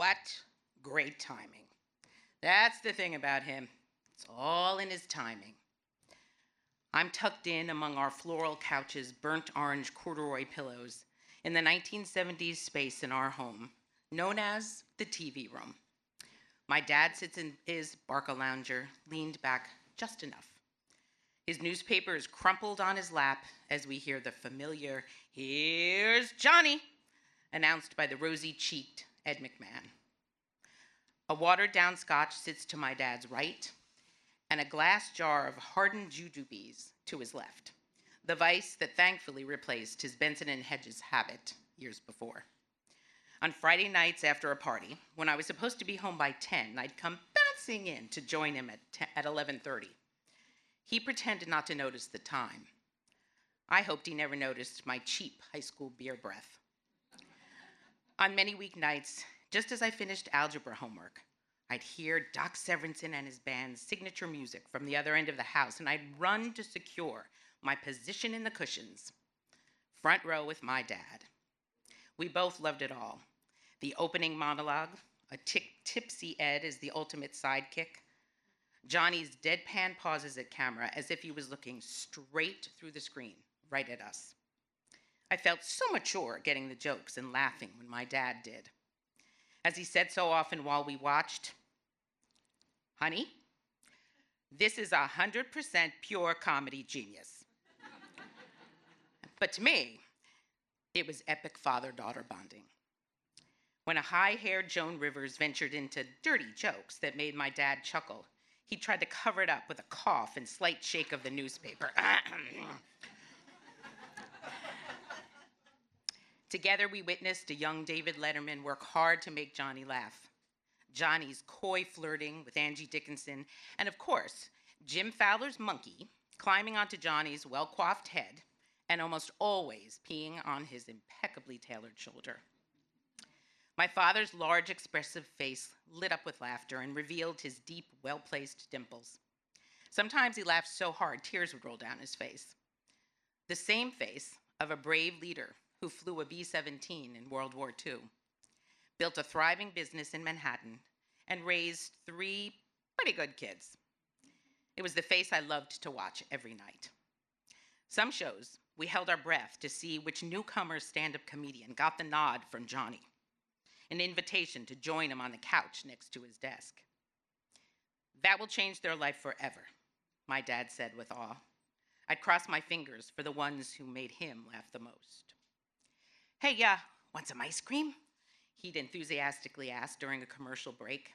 What great timing. That's the thing about him. It's all in his timing. I'm tucked in among our floral couches, burnt orange corduroy pillows, in the 1970s space in our home, known as the TV room. My dad sits in his Barca lounger, leaned back just enough. His newspaper is crumpled on his lap as we hear the familiar, "Here's Johnny," announced by the rosy-cheeked Ed McMahon. A watered-down scotch sits to my dad's right, and a glass jar of hardened jujubes to his left, the vice that thankfully replaced his Benson and Hedges habit years before. On Friday nights after a party, when I was supposed to be home by 10, I'd come bouncing in to join him at 11:30. He pretended not to notice the time. I hoped he never noticed my cheap high school beer breath. On many weeknights, just as I finished algebra homework, I'd hear Doc Severinsen and his band's signature music from the other end of the house, and I'd run to secure my position in the cushions, front row with my dad. We both loved it all. The opening monologue, a tipsy Ed as the ultimate sidekick, Johnny's deadpan pauses at camera as if he was looking straight through the screen, right at us. I felt so mature getting the jokes and laughing when my dad did. As he said so often while we watched, "Honey, this is 100% pure comedy genius." But to me, it was epic father-daughter bonding. When a high-haired Joan Rivers ventured into dirty jokes that made my dad chuckle, he tried to cover it up with a cough and slight shake of the newspaper. Together, we witnessed a young David Letterman work hard to make Johnny laugh. Johnny's coy flirting with Angie Dickinson, and of course, Jim Fowler's monkey climbing onto Johnny's well-coiffed head and almost always peeing on his impeccably tailored shoulder. My father's large, expressive face lit up with laughter and revealed his deep, well-placed dimples. Sometimes he laughed so hard, tears would roll down his face. The same face of a brave leader who flew a B-17 in World War II, built a thriving business in Manhattan, and raised 3 pretty good kids. It was the face I loved to watch every night. Some shows, we held our breath to see which newcomer stand-up comedian got the nod from Johnny, an invitation to join him on the couch next to his desk. "That will change their life forever," my dad said with awe. I'd cross my fingers for the ones who made him laugh the most. "Hey, want some ice cream?" he'd enthusiastically ask during a commercial break.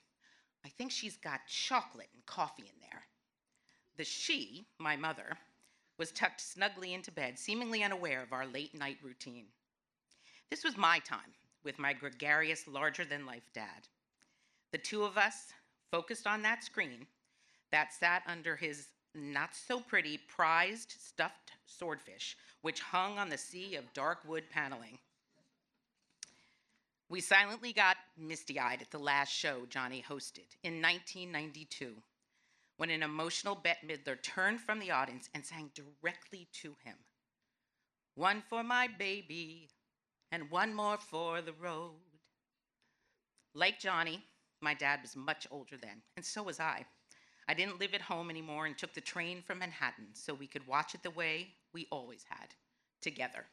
"I think she's got chocolate and coffee in there." The she, my mother, was tucked snugly into bed, seemingly unaware of our late-night routine. This was my time with my gregarious, larger-than-life dad. The two of us focused on that screen that sat under his not-so-pretty prized stuffed swordfish, which hung on the sea of dark wood paneling. We silently got misty-eyed at the last show Johnny hosted in 1992, when an emotional Bette Midler turned from the audience and sang directly to him. "One for my baby, and one more for the road." Like Johnny, my dad was much older then, and so was I. I didn't live at home anymore and took the train from Manhattan so we could watch it the way we always had, together.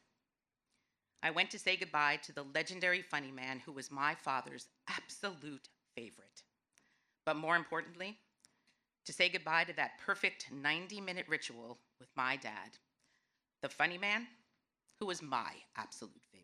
I went to say goodbye to the legendary funny man who was my father's absolute favorite. But more importantly, to say goodbye to that perfect 90-minute ritual with my dad, the funny man who was my absolute favorite.